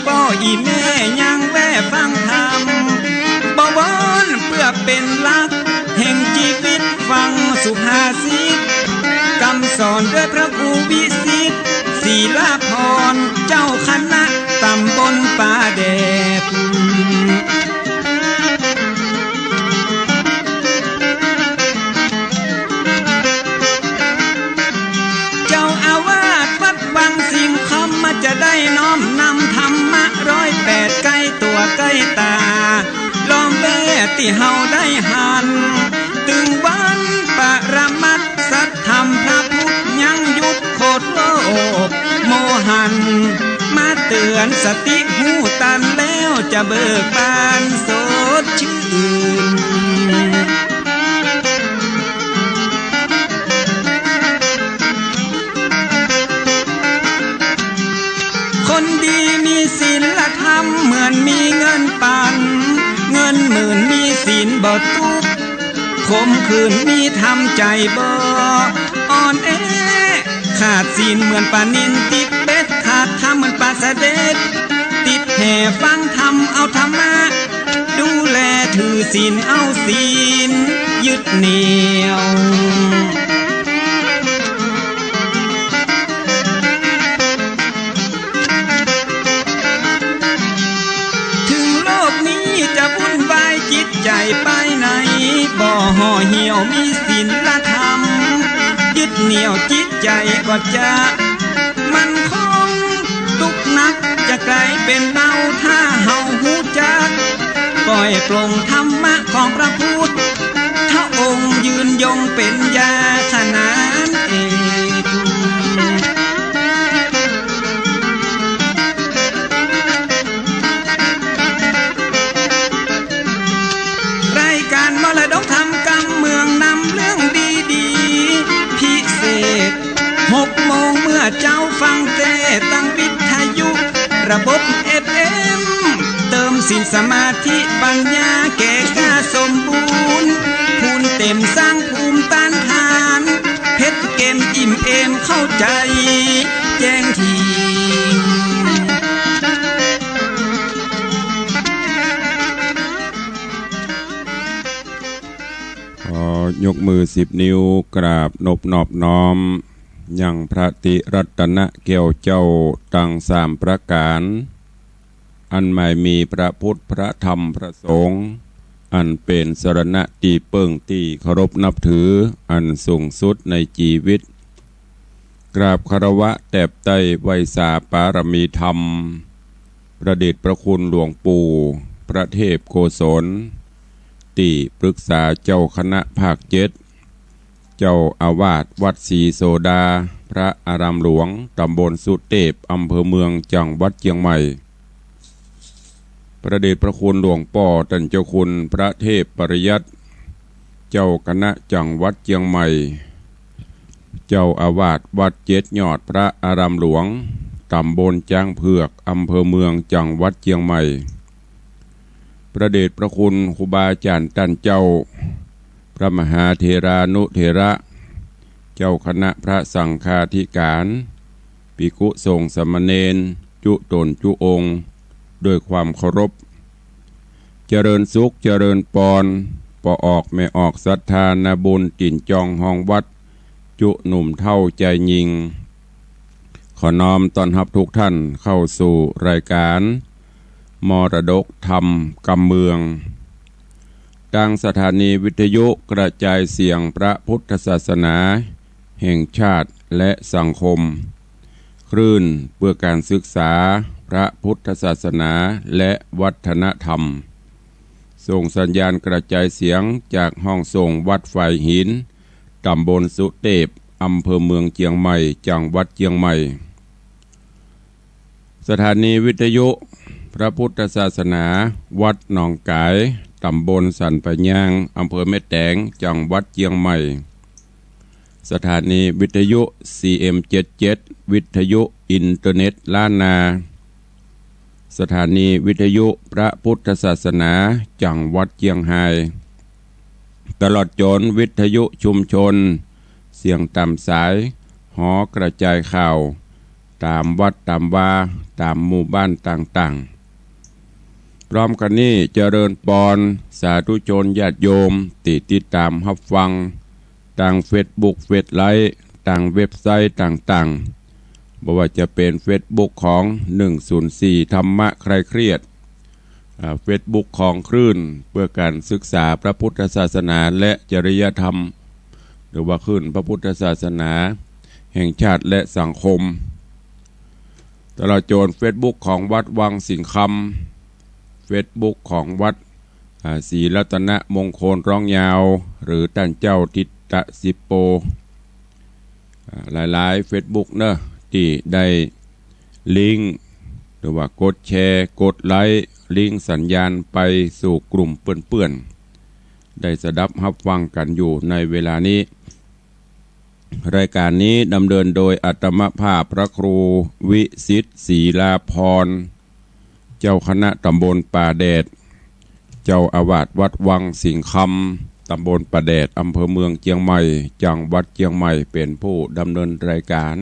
ป่ออีแม่ยังแว่ฟังธรรมบ่วอนเพื่อเป็นหลักแห่งชีวิตฟังสุภาษิตคำสอนด้วยพระครูวิสิทธิ์ศีลาภรณ์เจ้าคณะตำบลป่าแดดเจ้าอาวาสวัดบางสิงคำมาจะได้น้อมนำธรรมะ108ใกล้ตัวใกล้ตาล้อมแม่ที่เฮาได้หันตึงวันปรมัตถ์สัทธรรมพระพุทธยังยุบโคตรโลกโมหันมาเตือนสติหูตันแล้วจะเบิกบานสดชื่นคนดีมีศีลธรรมเหมือนมีเงินปันเงินหมื่นมีศีลบ่ตุกคมคืนมีทำใจบ่อ่อนแอขาดศีลเหมือนปลานินติดเบ็ดขาดธรรมเหมือนปลาเสด็จติดแห่ฟังธรรมเอาธรรมะดูแลถือศีลเอาศีลยึดเหนี่ยวถึงโลกนี้จะวุ่นวายจิตใจไปไหนบ่ห่อเหี่ยวมีศีลธรรมยึดเหนี่ยวจิตใจก็จะมันคงทุกนักจะกลายเป็นเบาถ้าเฮาหูจักปล่อยปลงธรรมะของพระพุทธถ้าองค์ยืนยงเป็นยาขนานเอกรายการมรดกธรรมกรรมเมืองนำเรื่องดีๆพิเศษ6 โมงเมื่อเจ้าฟังเทศน์ตั้งวิทยุระบบ FM เติมศีลสมาธิปัญญาแก่กล้าสมบูรณ์ภูมิเต็มสร้างภูมิต้านทานเพชรเกมอิ่มเอมเข้าใจแจ้งทียกมือ10 นิ้วกราบนบนอบน้อมยังพระติรัตนแก้วเจ้าตั้ง3 ประการอันไม่มีพระพุทธพระธรรมพระสงฆ์อันเป็นสรณะตีเปิ่งตีเคารพนับถืออันสูงสุดในชีวิตกราบคารวะแตบไต้ไวยสาปารมีธรรมประเดชพระคุณหลวงปู่พระเทพโกศลตีปรึกษาเจ้าคณะภาค7เจ้าอาวาสวัดศรีโสดาพระอารามหลวงตำบลสุเทพอำเภอเมืองจังหวัดเชียงใหม่พระเดชพระคุณหลวงป่อท่านเจ้าคุณพระเทพปริยัติเจ้าคณะจังหวัดเชียงใหม่เจ้าอาวาสวัด7 ยอดพระอารามหลวงตำบลจ้างเผือกอำเภอเมืองจังหวัดเชียงใหม่พระเดชพระคุณครูบาอาจารย์ท่านเจ้าพระมหาเถรานุเถระเจ้าคณะพระสังฆาธิการภิกขุสงฆ์สามเณรจุตนจุองค์ด้วยความเคารพเจริญสุขเจริญปอนปออกไม่ออกศรัทธานาบุญติ่นจองห้องวัดจุหนุ่มเท่าใจยิงขอน้อมต้อนรับทุกท่านเข้าสู่รายการมรดกธรรมกำเมืองทางสถานีวิทยุกระจายเสียงพระพุทธศาสนาแห่งชาติและสังคมคลื่นเพื่อการศึกษาพระพุทธศาสนาและวัฒนธรรมส่งสัญญาณกระจายเสียงจากห้องส่งวัดไฟหินตำบลสุเทพอำเภอเมืองเชียงใหม่จังหวัดเชียงใหม่สถานีวิทยุพระพุทธศาสนาวัดหนองกายตำบลสันปะย่างอำเภอแม่แตงจังหวัดเชียงใหม่สถานีวิทยุ CM77 วิทยุอินเทอร์เน็ตล้านนาสถานีวิทยุพระพุทธศาสนาจังหวัดเชียงรายตลอดจนวิทยุชุมชนเสียงต่ำสายหอกระจายข่าว ตามวัดตามวาตามหมู่บ้านต่างๆพร้อมกันนี้เจริญปอนสาธุชนญาติโยมติดตามรับฟังทางเฟซบุ๊กเฟซไลฟ์ทางเว็บไซต์ต่างๆบ่ว่าจะเป็นเฟซบุ๊กของ104ธรรมะใครเครียดเฟซบุ๊กของคลื่นเพื่อการศึกษาพระพุทธศาสนาและจริยธรรมหรือว่าคลื่นพระพุทธศาสนาแห่งชาติและสังคมตลอดจนเฟซบุ๊กของวัดวังสิงห์คำเฟซบุ๊กของวัดศรีรัตนมงคลร้องยาวหรือท่านเจ้าทิตสิปโปหลายๆเฟซบุ๊กเนอะที่ได้ลิงก์หรือว่ากดแชร์กดไลค์ลิงก์สัญญาณไปสู่กลุ่มเปื้อนๆได้สดับรับฟังกันอยู่ในเวลานี้รายการนี้ดำเนินโดยอัตมภาพพระครูวิสิทธิ์ศรีลาภรณ์เจ้าคณะตำบลป่าแดดเจ้าอาวาสวัดวังสิงห์คำตำบลป่าแดดอำเภอเมืองเชียงใหม่จังหวัดเชียงใหม่เป็นผู้ดำเนินรายการ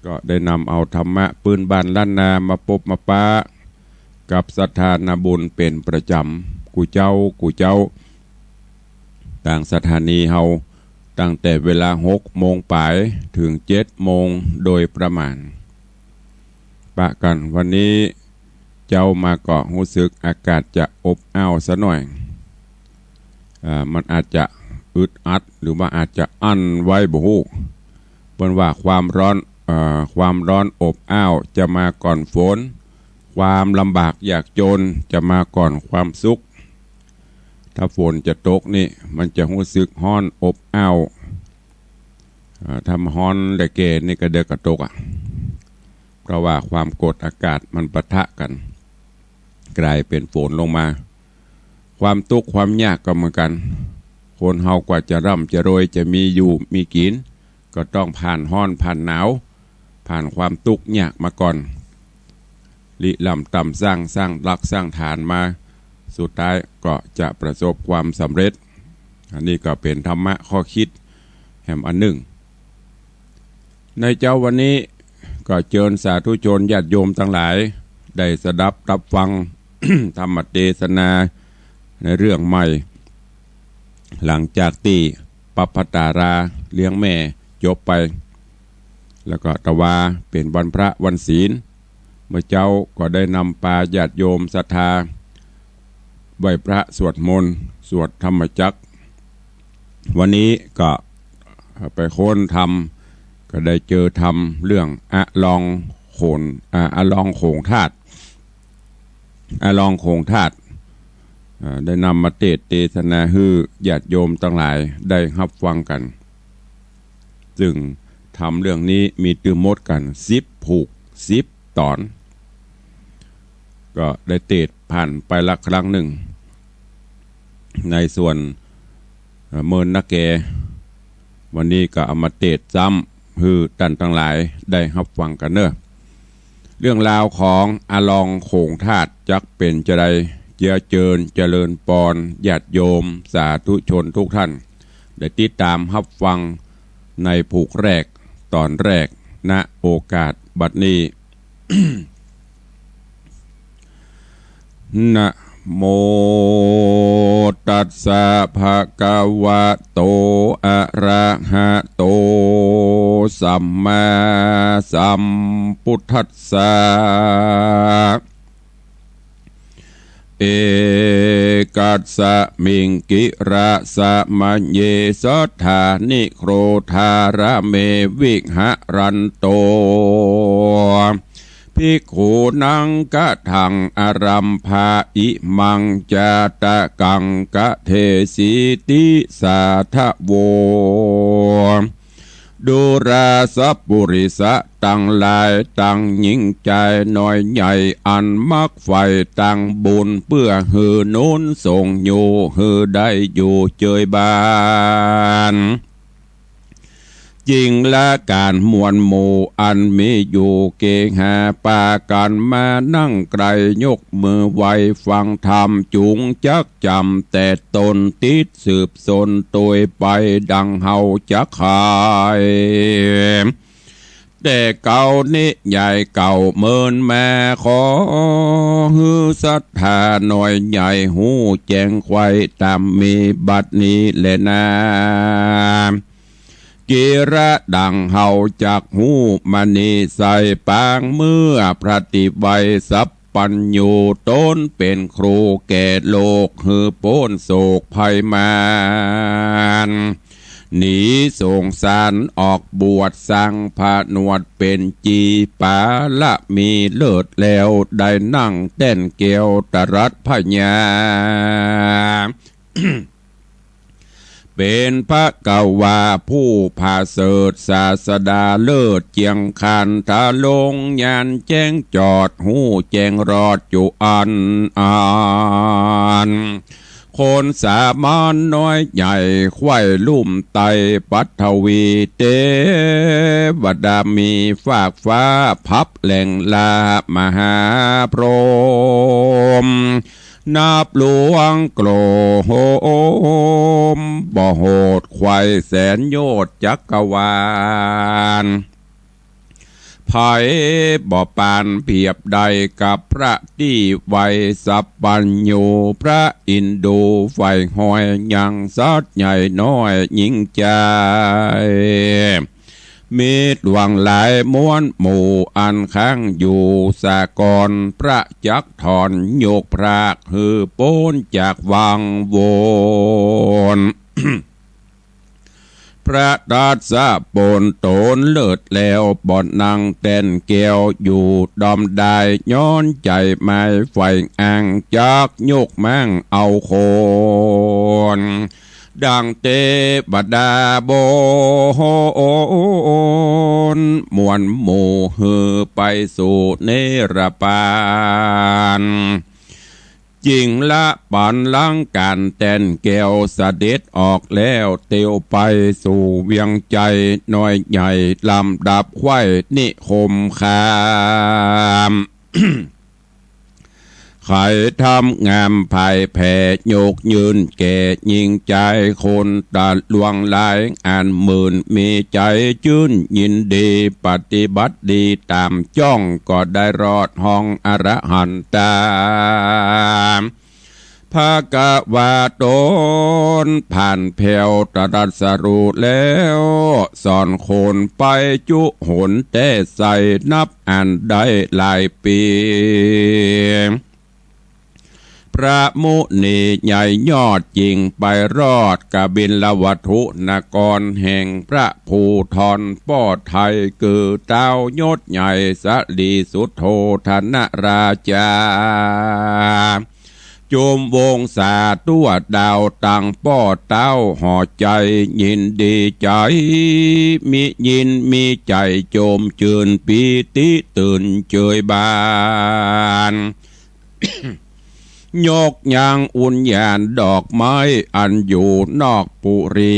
ก็ได้นำเอาธรรมะปืนบ้านล้านนามาพบมาปะกับสถานบุญเป็นประจำกูเจ้าต่างสถานีเฮาตั้งแต่เวลา6 โมงปลายถึง7 โมงโดยประมาณปะกันวันนี้เจ้ามาเกาะรู้สึกอากาศจะอบอ้าวซะหน่อยมันอาจจะอึดอัดหรือว่าอาจจะอั้นไว้บ่ฮู้เพิ่นว่าความร้อนอบอ้าวจะมาก่อนฝนความลำบากยากจนจะมาก่อนความสุขถ้าฝนจะตกนี่มันจะรู้สึกร้อนอบอ้าวทำร้อนแต่เกนี่ก็เดือกระตกเพราะว่าความกดอากาศมันปะทะกันกลายเป็นฝนลงมาความทุกข์ความยากก็เหมือนกันคนเฮากว่าจะร่ำจะรวยจะมีอยู่มีกินก็ต้องผ่านร้อนผ่านหนาวผ่านความทุกข์ยากมาก่อนลิลำต่ำสร้างรักสร้างฐานมาสุดท้ายก็จะประสบความสำเร็จอันนี้ก็เป็นธรรมะข้อคิดแห่งอันหนึ่งในเจ้าวันนี้ก็เชิญสาธุชนญาติโยมทั้งหลายได้สดับรับฟัง ธรรมเทศนาในเรื่องใหม่หลังจากที่ปัปปตาราเลี้ยงแม่จบไปแล้วก็ตะวาเป็นวันพระวันศีลเมื่อเจ้าก็ได้นำปาญาติโยมศรัทธาไหว้พระสวดมนต์สวดธรรมจักรวันนี้ก็ไปค้นธรรมก็ได้เจอธรรมเรื่องอะลองโขงธาตุได้นำมาเทศนาให้ญาติโยมทั้งหลายได้รับฟังกันซึ่งทำเรื่องนี้มีตือมดกัน10 ผูก10 ตอนก็ได้เทศผ่านไปละครั้งหนึ่งในส่วนเมินนักแกวันนี้ก็เอามาเทศซ้ำให้ท่านทั้งหลายได้รับฟังกันเนอะเรื่องราวของอะลองโขงธาตุจักเป็นจะไดเจริญปอนญาติโยมสาธุชนทุกท่านได้ติดตามรับฟังในผูกแรกตอนแรกณโอกาสบัดนี้ นะโมตัสสะภะคะวะโตอะระหะโตสัมมาสัมพุทธัสสะเอกัสสะมิงกิระสะมัญเยสัทธานิโครธาระเมวิหะรันโตภิกขุนังกะทังอารัมภาอิมังจาตะกังกะเทสิติสาทะโวดูราสัพปุริสะตังลายตังหญิงใจน้อยใหญ่อันมักไฟตังบุญเพื่อหือนุนส่งอยู่หือได้อยู่เจยบานจริงและการมวลหมู่อันมีอยู่เกหาปากันมานั่งไกลยกมือไหวฟังธรรมจุงจักจำแต่ตนติดสืบสนตัวไปดังเฮาจักขาย แต่เก่านี้ใหญ่เก่าเมินแม่ขอฮือศรัทธาหน่อยใหญ่หูแจงไข่ตามมีบัดนี้แลนากีระดังเฮาจากหูมณีใส่ปางเมื่อปฏิไวยสัพปัญญูต้นเป็นครูแก่โลกฮือโป้นโศกภัยมานหนีส่งสารออกบวชสร้างผนวดเป็นจีปาละมีเลิศแล้วได้นั่งเต้นเกี่ยวตรัสพญา เป็นพระกวาผู้พาเสดศาสดาเลิศเจียงคันทาลงยานแจ้งจอดหูแจ้งรอดอยู่อันคนสามานน้อยใหญ่ไข่ลุ่มไตปัทวีเตวดามีฝากฟ้าพับแหล่งลามหาพรหมนับหลวงโกรมบ่โหดไข่แสนโยชน์จักรวาลไผ่บ่ปานเพียบใดกับพระที่ไวสัพปัญญูพระอินดูไฟหอยยังสัดใหญ่น้อยยิ่งใจมีดหวังหลายม้วนหมู่อันข้างอยู่สากรพระจักถอนโยกพรากฮือโป้นจากวังโวน พระราชโปนโตนเลิศแล้วบ่อนนั่งเต้นเกี่ยวอยู่ดอมได้ย้อนใจไม้ไฟอ่างจากโยกแมงเอาโคนดังเตบดาโบนมวนหมู่ฮือไปสู่เนรปานจริงละปันลังการแต้นแก้วเสด็จออกแล้วเตียวไปสู่เวียงใจน้อยใหญ่ลำดับไข่นิคมคาม ใครทำงามภายแผ่โยกยืนแก่ยิงใจคนตัดลวงหลายอ่านหมื่นมีใจชื่นยินดีปฏิบัติดีตามจ้องก็ได้รอดห้องอรหันตาภากวาโตนผ่านแผ่วตรัสรู้แล้วสอนคนไปจุหนแต่ใส่นับอ่านได้หลายปีพระมุนีใหญ่ยอดจริงไปรอดกบิลวัตถุนกรแห่งพระภูธรป้อไทยคือเต้ายศใหญ่สลีสุโธธนราชาจมวงศาตัวดาวตังป้อเต้าห่อใจยินดีใจมียินมีใจโจมจืนปีติตื่นเจยบาน ยกยางอุ่นยานดอกไม้อันอยู่นอกปุรี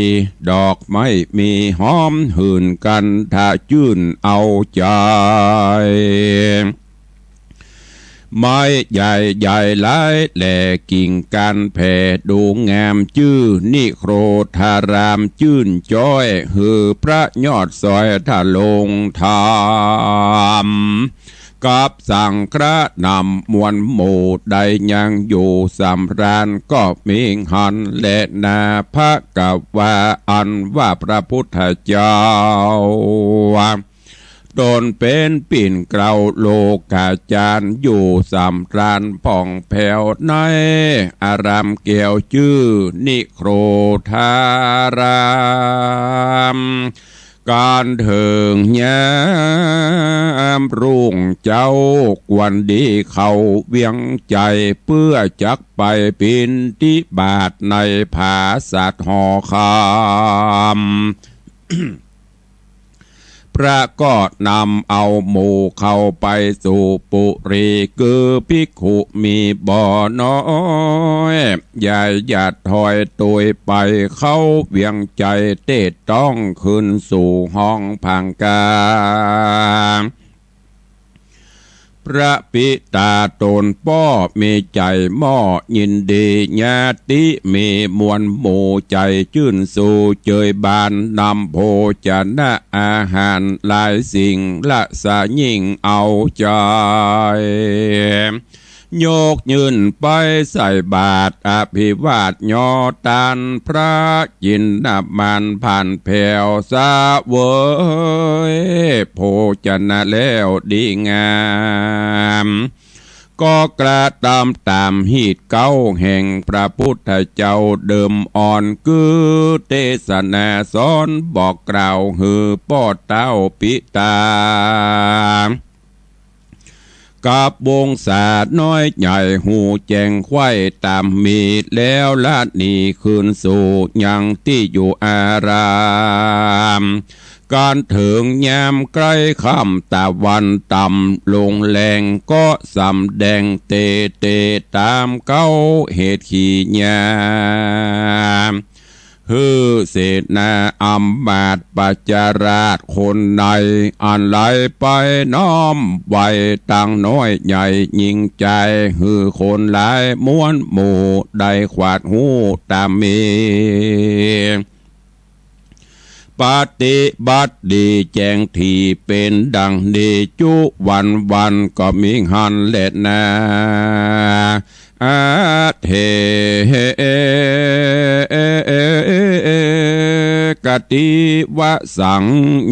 ดอกไม้มีหอมหื่นกันถ้าชื่นเอาใจไม้ใหญ่ใหญ่หลายแหล่กิ่งกันแผ่ดูงามชื่อนิโครธารามชื่นจ้อยฮือพระยอดซอยทะลงธรรมกับสังฆะนำมวลหมู่ใดยังอยู่สำราญก็มีหันและนาภะกวาอันว่าพระพุทธเจ้าตนเป็นปิ่นเกลาโลกาจารย์อยู่สำราญผ่องแผ้วในอารามเกี่ยวชื่อนิโครธารามการเถิงยามรุ่งเจ้ากวนดีเขาเวียงใจเพื่อจักไปปินทิบาทในผาสัตหอคามพระก็นำเอาหมู่เข้าไปสู่ปุรีคือภิกขุมีบ่อน้อยใหญ่หยัดถอยตุยไปเข้าเวียงใจเตะต้องขึ้นสู่ห้องพังกาพ พระปิตาตนป้อมีใจหม้อยินดีญาติมีมวลหมู่ใจชื่นสู่เจยบานนำโภชนะอาหารหลายสิ่งละสะยิ่งเอาใจโยกยืนไปใส่บาทอภิวาทยอตานพระจินนามันผ่านแผ่วสาเวยโภชนะแล้วดีงามก็กระตามหีดเก้าแห่งพระพุทธเจ้าเดิมอ่อนกือเทศนาสอนบอกกล่าวหือป้อเต้าปิตากับวงศาสน้อยใหญ่หูแจงไข่ตามมีแล้วลาดนีคืนสู่ยังที่อยู่อารามการถึงยามใกล้ค่ำตะวันต่ำลงแรงก็สำแดงเตตามเก้าเหตุขี่ยามฮือเศษนาอัมบาตปัจจาราชคนใดอันไหลไปน้อมไว้ตั้งน้อยใหญ่ยิ่งใจฮือคนหลายม้วนหมู่ได้ขวาดหูตามมีปฏิบัติดีแจงทีเป็นดังดีจุวันก็มีหันเล็ดนาอาเทกติวสัง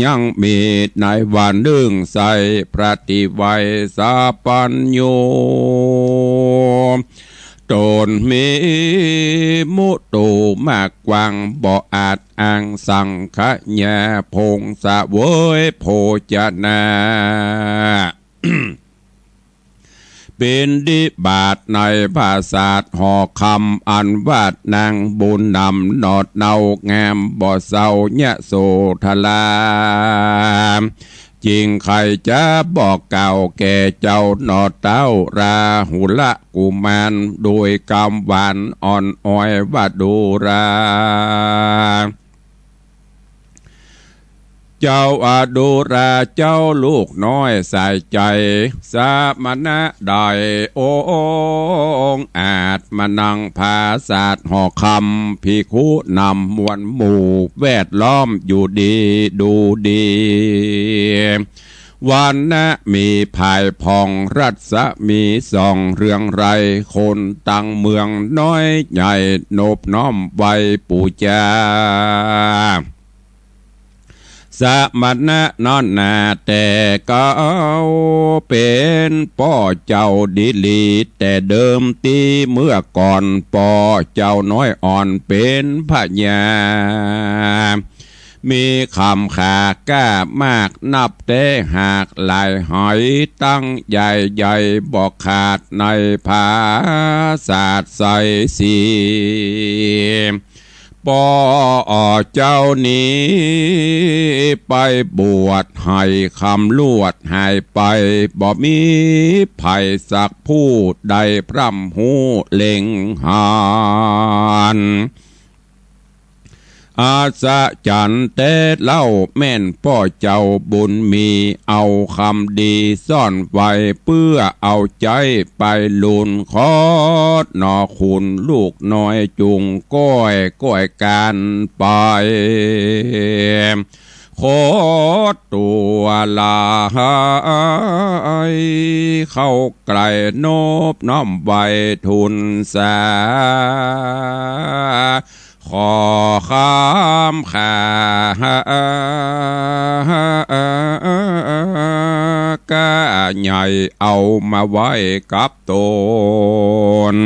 ยังมีในวันหนึ่งใส่ปฏิไว้สาปัญโยตนมีมุตูมากกวางบ่อาจอ้างสังขะแย่พงสะเวยโภชนา เป็นดิบาทในภาษาหอคำอันวาดนางบุญนำนอดเนางามบ่เศร้าเยโสทลาจริงใครจะบอกเก่าแก่เจ้าหนอเต้าราหุละกุมารโดยกำหวานอ่อนอ้อยว่าดูราเจ้าอาดูราเจ้าลูกน้อยใส่ใจสามณะได้องอาจมานั่งภาษาหอคำพิคุนำมวลหมู่แวดล้อมอยู่ดีดูดีวันนะมีภายพองรัศมีส่องเรืองไรคนตั้งเมืองน้อยใหญ่โนบน้อมไว้ปูจาสมณะนอนนาแต่ก็เป็นป่อเจ้าดิลีแต่เดิมตีเมื่อก่อนป่อเจ้าน้อยอ่อนเป็นพญามีคำขากล้ามากนับแต่หากหลายหอยตั้งใหญ่บอกขาดในภาษาใสสีปอเจ้านี้ไปบวชให้คำลวดหายไปบ่มีไผ่สักผู้ใดพร่ำหูเล็งหานอาสะจันเตเล่าแม่นพ่อเจ้าบุญมีเอาคำดีซ่อนไว้เพื่อเอาใจไปลุนขอหนอคุณลูกน้อยจุงก้อยการไปขอตัวลาเข้าไกลโนบน้อมไว้ทุนสาขอข้ามขาก้าใหญ่เอามาไว้กับตน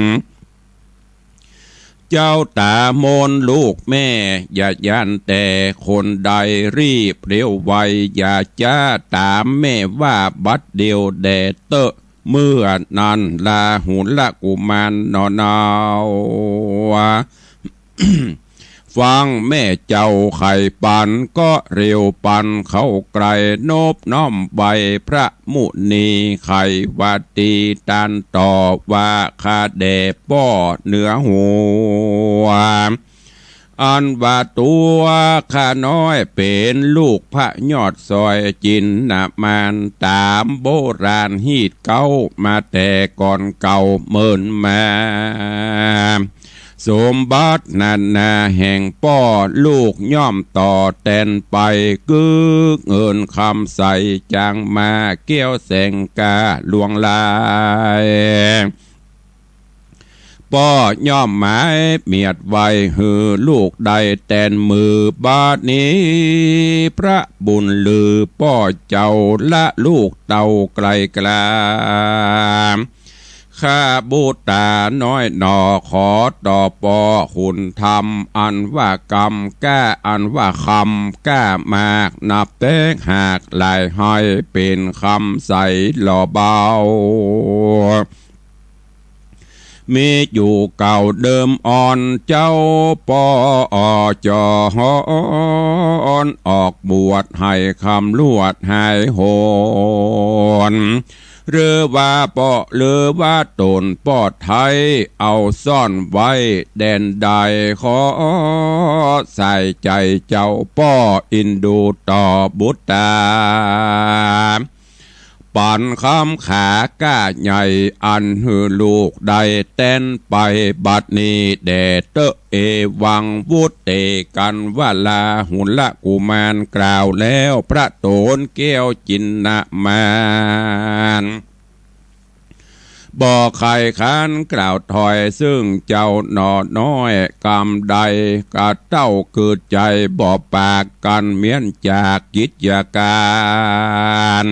เจ้าตามนลูกแม่อย่ายันแต่คนใดรีบเร็วไวอย่าจ้าตามแม่ว่าบัดเดียวแดดเตอะเมื่อนั้นลาหุนละกุมารนอนาวฟังแม่เจ้าไข่ปันก็เร็วปันเข้าไกลโนบน้อมใบพระมุนีไข่วัตีตันต่อว่าคาแดป้อเหนือหัว อันว่าตัวข้าน้อยเป็นลูกพระยอดซอยจินนะมานตามโบราณฮีดเก้ามาแต่ก่อนเก่าเมินมาสมบัตินานาแห่งป้อลูกย่อมต่อแตนไปกึกเงินคำใสจางมาเกี้ยวแสงกาลวงลายป้อย่อมหมายเมียดไว้หือลูกใดแตนมือบาดนี้พระบุญลือป้อเจ้าละลูกเต่าไกลกลาข้าบูตาน้อยหนอขอต่อปอหุ่นธรรมอันว่ากรรมแก้อันว่าคำแก้มากนับเต้งหากลายห้อยเป็นคำใสหล่อเบามีอยู่เก่าเดิมอ่อนเจ้าปอจอฮอนออกบวชให้คำลวดหายโหนหรือว่าปอหรือว่าตนปอดไทยเอาซ่อนไว้แดนใดขอใส่ใจเจ้าป้ออินดูต่อบุตตาปันคำขาก้าใหญ่อันหือลูกใดเต้นไปบัดนี้แด่เตเอวังวุฒเตกันว่าลาหุนละกุมารกล่าวแล้วพระโตนแก้วจินนะมานบ่ใครค้านกล่าวถอยซึ่งเจ้าหนอน้อยกำใดกะเต้าเกิดใจบ่ปากกันเมียนจากกิจการ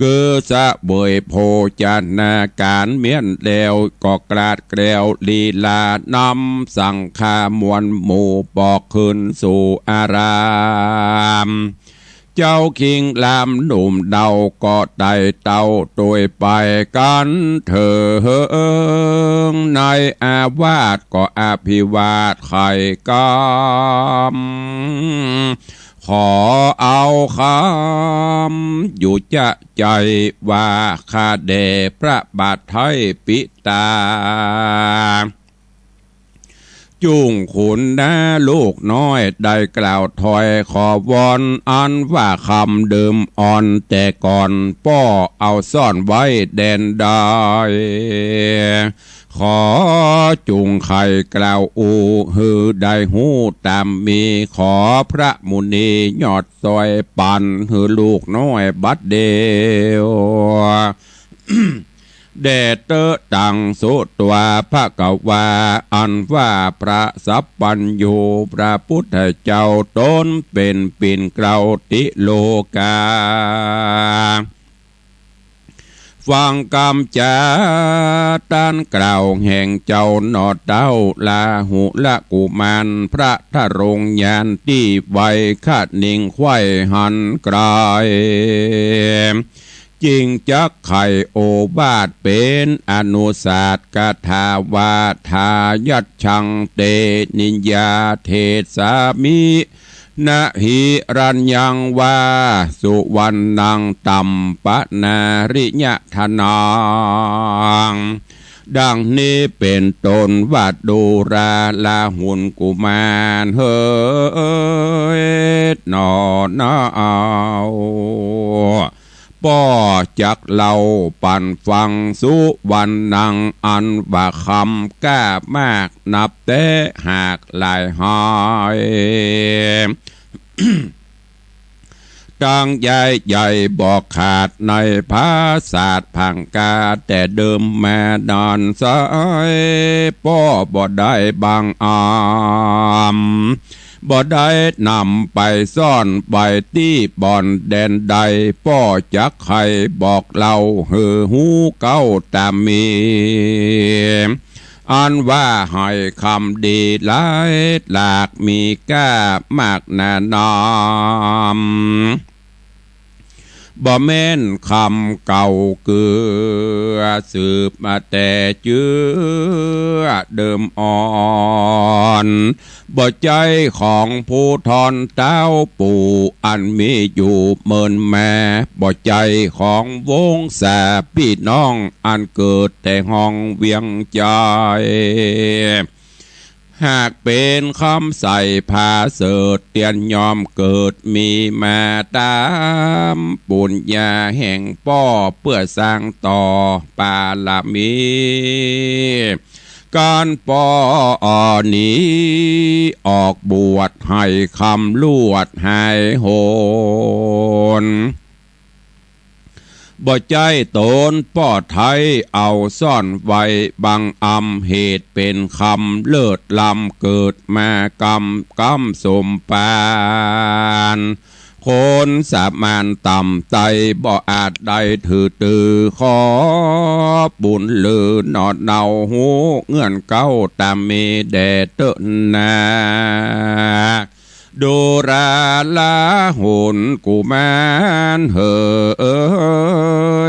คือสะเบยโพจนาการเมียนเดวก็กราดแกล้วลีลานำสั่งขามวลหมู่บอกขึ้นสู่อารามเจ้าคิงลามหนุ่มเดาก็ได้เต้าโดยไปกันเถอในอาวาสก็อภิวาทไข่กำขอเอาคำอยู่จะใจว่าข้าเดพระบาทไทยปิตาจุงขุนนะลูกน้อยได้กล่าวถอยขอวอนอันว่าคำเดิมอ่อนแต่ก่อนป้อเอาซ่อนไว้แดนใดขอจุงไข่กล่าวอูฮือได้หูตามมีขอพระมุนียอดซอยปันฮือลูกน้อยบัดเดียวเดชเตตังสุตัวพระกวาอันว่าพระสัพพัญญูพระพุทธเจ้าตนเป็นปิ่นเกลาติโลกาฟังกำจาตันกล่าวแห่งเจ้าหนอดเต้าลาหุละกุมารพระทะรงยานที่ไว้คาดนิ่งไข่หันกลายจริงจักไข่โอบาทเป็นอนุศาสตร์กถาวาทายัดชังเตนิยาเทสามินะหิรัญญังวาสุวรรณังตัมปนาริยะธนังดังนี้เป็นตนวัดดูราลาหุนกุมารเฮ้ยนอนาเอาป้อจักเล่าปันฟังสุวรรณังอันว่าคำก้ามากนับแต่หากหลายหายตั้งใหญ่บอกขาดในภาษาพังกาแต่เดิมแม่ดอนสายป้อบ่ได้บางอามบ่ได้นำไปซ่อนใบที่บ่อนแดนใดป้อจักใครบอกเล่าหือหูเก้าตามมีอันว่าให้คำดีหลายหลากมีก้ามากแน่นอนบ่แม่นคำเก่าเกือสืบมาแต่เจือเดิมอ่อนบ่ใจของผู้ทอนเต้าปู่อันมีอยู่เมินแม่บ่ใจของวงแสพี่น้องอันเกิดแต่ห้องเวียงใจ หากเป็นคำใส่ผาเสดเตียนยอมเกิดมีมาตามปุญญาแห่งป้อเพื่อสร้างต่อปาลามีการปอนี้ออกบวชให้คำลวดหายโหนบ่ใจตนป้อไทยเอาซ่อนไว้บังอำเหตุเป็นคำเลิศลำเกิดมากำสมปานคนสามานต่ำใจบ่อาจได้ถือตือขอบุญลือนอดเนาหูเงื่อนเก้าตามเมแดเตนาโดราลาหุนกุมารเฮ้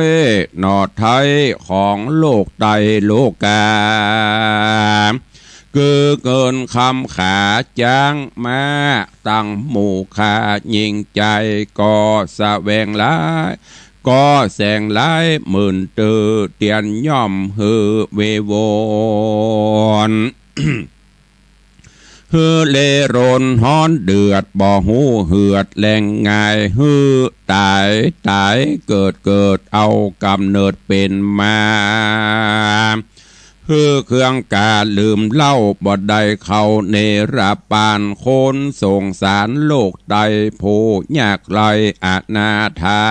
ยนอดไทยของโลกใดโลกาคือเกินคำขาจ้างมาตั้งหมู่ขายิงใจก็สะแวงร้ายก็แสงร้ายหมื่นตือเตียนย่อมฮือเวโวนฮือเลรนฮ้อนเดือดบ่หูเหือดแรงง่ายฮือตายเกิดเอากำเนิดเป็นมาฮือเครื่องกาลืมเล่าบ่ได้เข้าเนรปานคนสงสารโลกใดผู้ยากไรอนาถา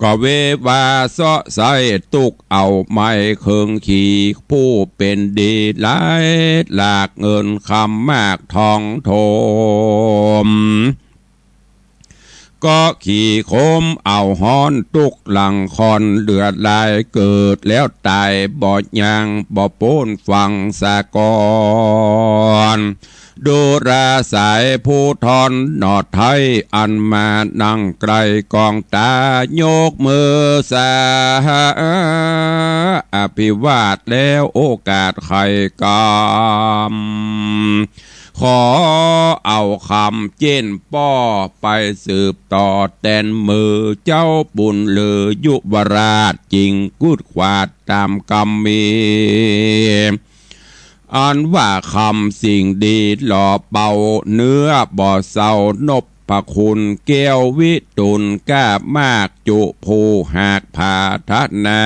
ก็เววาเสาะใส่ตุกเอาไม้เคืองขี่ผู้เป็นดีหลายหลากเงินคำมากทองโถมก็ขี่โคมเอาฮ้อนตุกหลังคอนเลือดลายเกิดแล้วตายบ่ยางบ่โป้นฟังสะกอนดูราสายผู้ทอนนอดไทยอันมานั่งไกลกองตายกมือสาอภิวาทแล้วโอกาสไข่กำขอเอาคำเจนป้อไปสืบต่อแตนมือเจ้าบุญเลือยุวราชจริงกุดขวาดตามกรรมมีอันว่าคำสิ่งดีหล่อเป่าเนื้อบ่อเศร้านบพระคุณแก้ววิตุลกล้ามากจุผู้หากผาทันา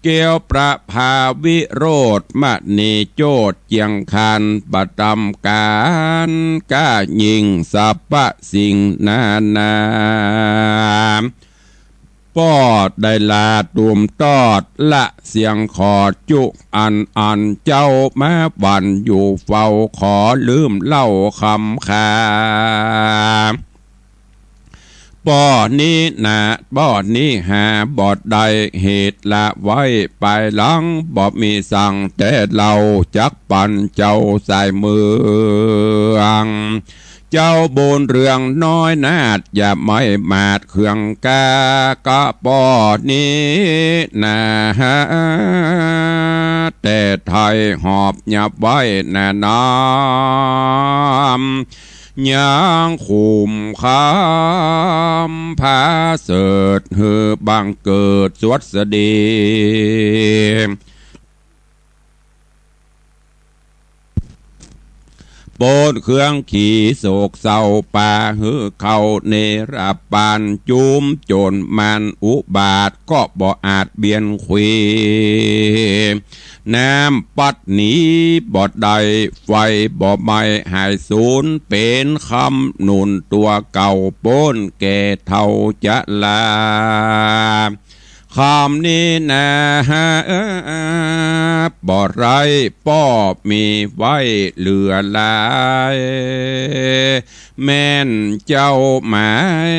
เกี่ยวประภาวิโรธมณีโจทย์เจียงคันประจำการก้ายิงสัพพะสิ่งนาป้อได้ลาตุมตอดละเสียงขอจุอันเจ้ามาบันอยู่เฝ้าขอลืมเล่าคำขาบ่อนี้นาบ่อนี้หาบ่อใดเหตุละไว้ไปหลังบ่มีสั่งแต่เราจักปันเจ้าใส่มือเจ้าบนเรื่องน้อยนาดอย่าไม่มาดเครื่องกากะปอนี้นาแต่ไทยหอบหยับไว้แน่นอนยังคุมคำพาเสดหือบังเกิดสวดสดีโปนเครื่องขี่โศกเศร้าป่าหือเข้าเนรปานจุมโจรมันอุบาทก็บ่อาจเบียนขวีน้ำปัดหนีบ่ใดไฟบ่ไม่หายสูญเป็นคำหนุนตัวเก่าโป้นแก่เท่าจะลาคำนี้นะบ่ไรป้อมีไว้เหลือลายแม่นเจ้าหมาย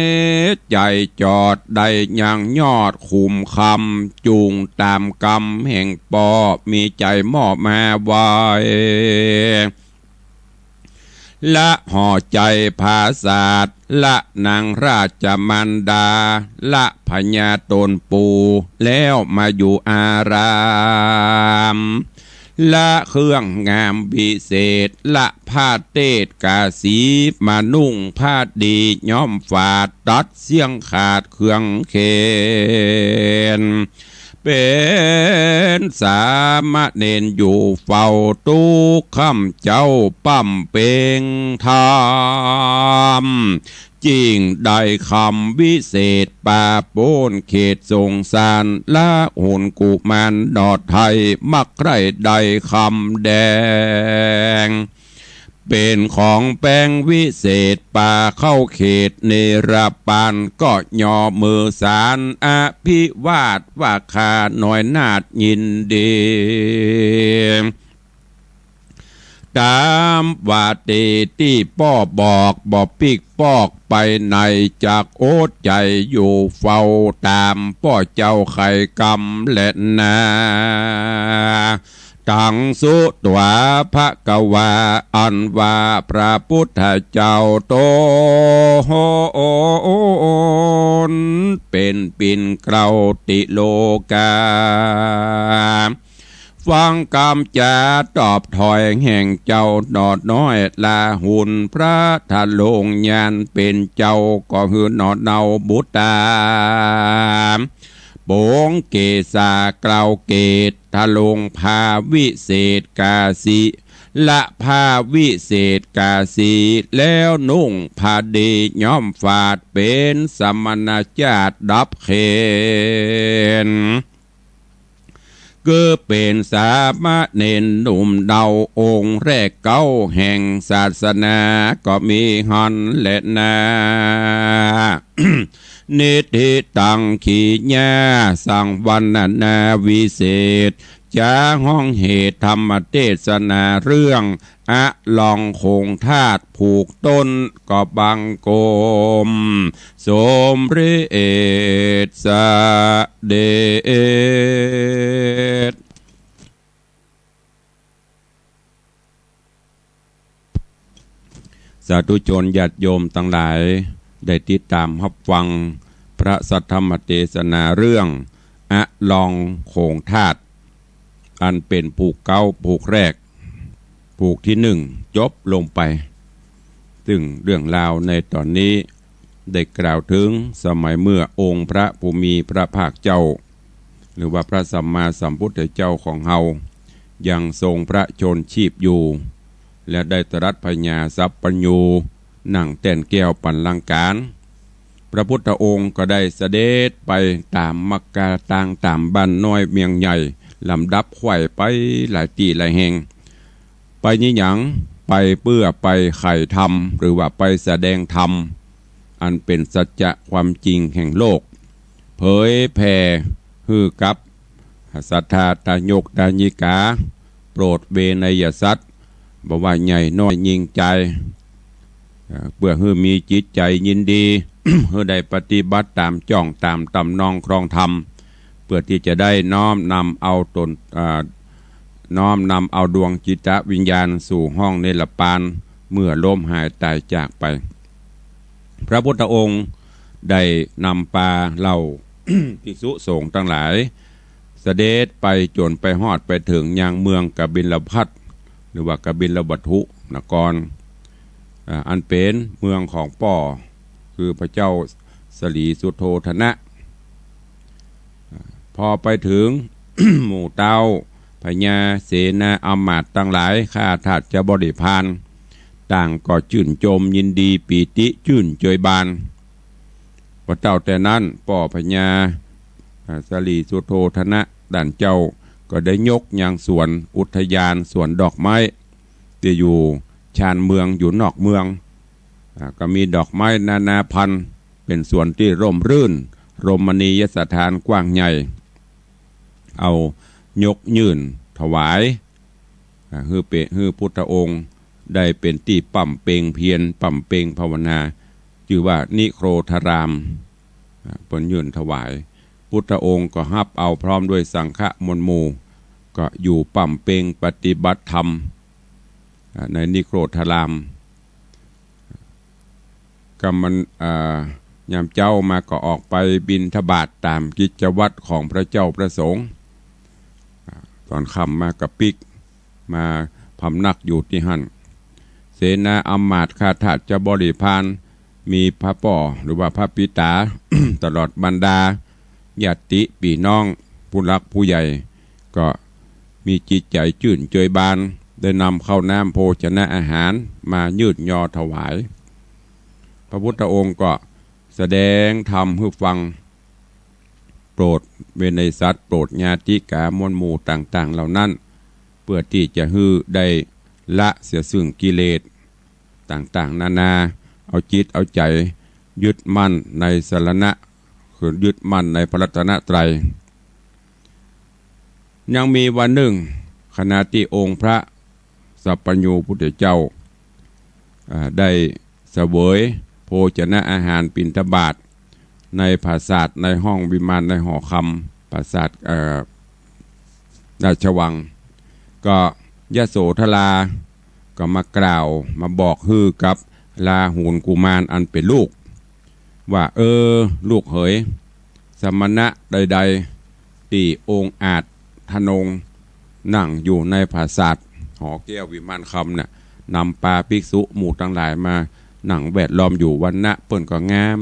ใจจอดได้ยังยอดคุมคำจูงตามกรรมแห่งป้อมีใจมอบมาไว้ละห่อใจภาษาดละนางราชมันดาละพญาตนปูแล้วมาอยู่อารามละเครื่องงามพิเศษละผ้าเตศกาสีมานุ่งผ้าดีย้อมฝาดตัดเสียงขาดเครื่องเขนเ เป็นสามเณรอยู่เฝ้าตู้คำเจ้าปั้มเปงธรรมจริงได้คำวิเศษป่าโปนเขตสงสารละหุนกุมารดอดไทยมักใครได้คำแดงเป็นของแป้งวิเศษป่าเข้าเขตเนรปานก็ย่อมือสารอภิวาทว่าข้าหน่อยนาดยินดีตามว่าเตที่ป้อบอกปิกปอกไปในจากโอดใจอยู่เฝ้าตามป้อเจ้าไข่กำและนาตังสุตวาภะกวาอันว่าพระพุทธเจ้าโตโหนเป็นปิ่นเกลาติโลกาฟังกำจาตอบถอยแห่งเจ้าดอดน้อยลาหุ่นพระทะลงยานเป็นเจ้าก็หือนอดเนาบุตตาโปงเกษากล่าวเกตทะลงพาวิเศษกาสีละพาวิเศษกาสีแล้วนุ่งพาดีย่อมฝาดเป็นสมณจาตดับเขนก็เป็นสามเณรหนุ่มเดาองค์แรกเก้าแห่งศาสนาก็มีหันและนา นิธิตังขีญาสังวันนาวิเศษจาห้องเหตุธรรมเทศนาเรื่องอะลองคงธาตุผูกต้นก็บังโกมสมฤทธิ์สเดชสาธุชนญาติโยมทั้งหลายได้ติดตามรับฟังพระสัทธรรมเทศนาเรื่องอะลองโขงธาตุอันเป็นผูกเก้าผูกแรกผูกที่หนึ่งจบลงไปซึ่งเรื่องราวในตอนนี้ได้กล่าวถึงสมัยเมื่อองค์พระผู้มีพระภาคเจ้าหรือว่าพระสัมมาสัมพุทธเจ้าของเฮายังทรงพระชนชีพอยู่และได้ตรัสพญาสัพพัญญูนั่งแต่นแก้วปันลังการพระพุทธองค์ก็ได้เสด็จไปตามมักกะต่างตามบ้านน้อยเมียงใหญ่ลำดับไขว่ไปหลายตีหลายแห่งไปยี่หยังไปเพื่อไปไข่ธรรมหรือว่าไปแสดงธรรมอันเป็นสัจจะความจริงแห่งโลกเผยแผ่ฮือกับสัทธาตายกตาญิกาโปรดเวนยสัตว์บอกว่าใหญ่น้อยยิงใจเพื่อให้มีจิตใจยินดี ให้ได้ปฏิบัติตามจ้องตามตำนองครองธรรมเพื่อที่จะได้น้อมนำเอาตนน้อมนำเอาดวงจิตวิญญาณสู่ห้องเนรปานเมื่อล้มหายตายจากไปพระพุทธองค์ได้นำปาเหล่า ภิกษุสงฆ์ทั้งหลายเสด็จไปจนไปฮอดไปถึงยังเมืองกบิลพัสหรือว่ากบิลวัตถุนครอันเป็นเมืองของป่อคือพระเจ้าสลีสุโธธนะพอไปถึง หมู่เต้าพญาเสนาอำมาตย์ทั้งหลายข้าทาสจะบริพารต่างก็ชื่นชมยินดีปีติชื่นเจยบานพระเจ้าแต่นั้นป่อพญาสลีสุโธธนะด่านเจ้าก็ได้ยกยังสวนอุทยานสวนดอกไม้ที่อยู่ชานเมืองอยู่นอกเมืองก็มีดอกไม้นานาพันธุ์เป็นสวนที่ร่มรื่นรมณียสถานกว้างใหญ่เอายกยื่นถวายฮือพุทธองค์ได้เป็นที่ปั่มเปงเพียรปั่มเปงภาวนาชื่อว่านิโครธารามผลยื่นถวายพุทธองค์ก็ฮับเอาพร้อมด้วยสังฆมนหมู่ก็อยู่ปั่มเปงปฏิบัติธรรมในนิโครธารามก็มันยามเจ้ามาก็ออกไปบิณฑบาตตามกิจวัตรของพระเจ้าประสงค์ตอนค่ำมากับปิกมาพำนักอยู่ที่หั่นเสนาอำมาตย์ข้าทาสจะบริพารมีพระป่อหรือว่าพระปิตา ตลอดบรรดาญาติพี่น้อง ผู้รักผู้ใหญ่ก็มีจิตใจจื่นเจยบานได้นำข้าวน้ำโภชนะอาหารมายืดยอถวายพระพุทธองค์ก็แสดงธรรมให้ฟังโปรดเวไนสัตว์โปรดญาติกามวลหมู่ต่างๆเหล่านั้นเพื่อที่จะให้ได้ละเสียซึ่งกิเลสต่างๆนานาเอาจิตเอาใจยึดมั่นในสรณะคือยึดมั่นในพระรัตนตรัยยังมีวันหนึ่งขณะที่องค์พระสัพพัญญูพุทธเจ้าได้เสวยโภชนะอาหารปิณฑบาตในปราสาทในห้องวิมานในหอคำปราสาทราชวังก็ยโสธราก็มากล่าวมาบอกฮือกับลาหูนกุมารอันเป็นลูกว่าลูกเหยสมณะใดๆที่องค์อาจธนงนั่งอยู่ในปราสาทหอแก้ววิมานคำเนี่ยนำปาภิกษุหมู่ทั้งหลายมาหนังแวดล้อมอยู่วันนะเปิ้นก็งาม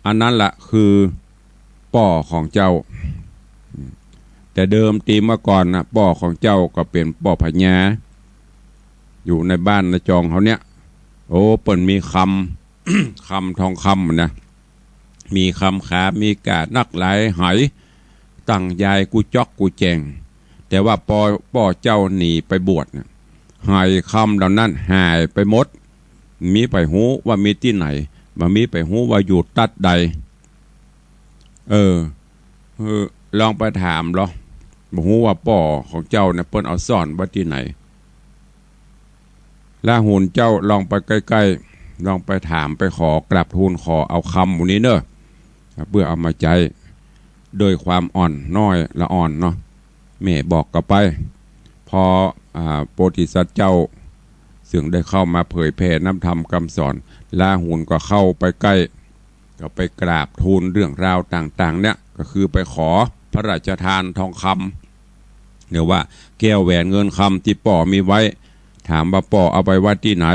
อันนั้นละคือป่อของเจ้าแต่เดิมตีเมื่อก่อนนะป่อของเจ้าก็เป็นป่อพญาอยู่ในบ้านในจองเขาเนี่ยโอ้เปิ้นมีคำ คำทองคำนะมีคำขามีกาดนักหลายหายตั้งยายกูจอกกูแจงแต่ว่าป่อเจ้าหนีไปบวชเนี่ยหายคำเหล่านั้นหายไปหมดมีไปหูว่ามีที่ไหนมามีไปหูว่าอยู่ตัดใดลองไปถามหรอบอกหูว่าป่อของเจ้าเนี่ยเปิ้นเอาซ่อนว่าที่ไหนลาหูนเจ้าลองไปใกล้ๆลองไปถามไปขอกราบทูลขอเอาคำนี้เนอะเพื่อเอามาใจโดยความอ่อนน้อยละอ่อนเนาะแม่บอกกับไปพอโพธิสัตว์เจ้าซึ่งได้เข้ามาเผยแผ่น้ำธรรมคำสอนลาหูนก็เข้าไปใกล้ก็ไปกราบทูลเรื่องราวต่างๆเนี่ยก็คือไปขอพระราชทานทองคำเรียกว่าแก้วแหวนเงินคำที่ป่อมีไว้ถามว่าป่อเอาไปไว้ที่ไหน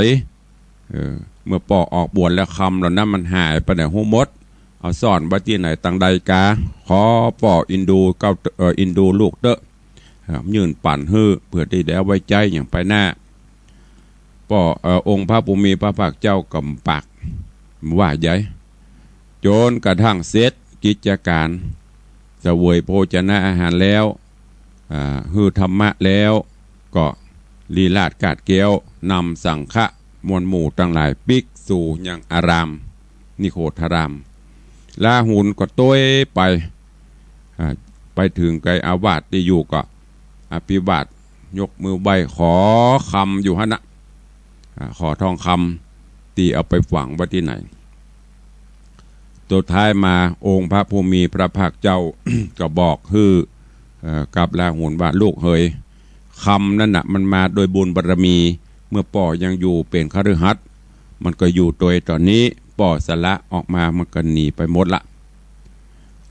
เมื่อป่อออกบวชแล้วคำเหล่านั้นมันหายไปไหนหูมดเอาซ่อนไว้ที่ไหนต่างใดกาขอป่ออินดูลูกเด้อยื่นปั่นฮื้อเพื่อที่ได้ไว้ใจอย่างไปหน้าป่อองค์พระภูมิพระภาคเจ้ากำปักว่าใหญ่จนกระทั่งเสร็จกิจการเสวยโภชนะอาหารแล้วฮื้อธรรมะแล้วก็ลีลาดกาดเกี้ยวนำสังฆะมวลหมู่ตั้งหลายปิกสู่ยังอารามนิโคธารามลาหูนก็ต้วยไปถึงไกลอาวาสที่อยู่ก็อภิบาทยกมือใบขอคำอยู่ฮะนะขอทองคำตีเอาไปฝังไว้ที่ไหนตัวท้ายมาองค์พระภูมิพระภาคเจ้า ก็บอกคือกับลาหูนว่าลูกเฮยคำนั่นน่ะมันมาโดยบุญบารมีเมื่อป่อยังอยู่เป็นคฤหัสถ์มันก็อยู่โดยตอนนี้ป่อสละออกมามันก็หนีไปหมดละ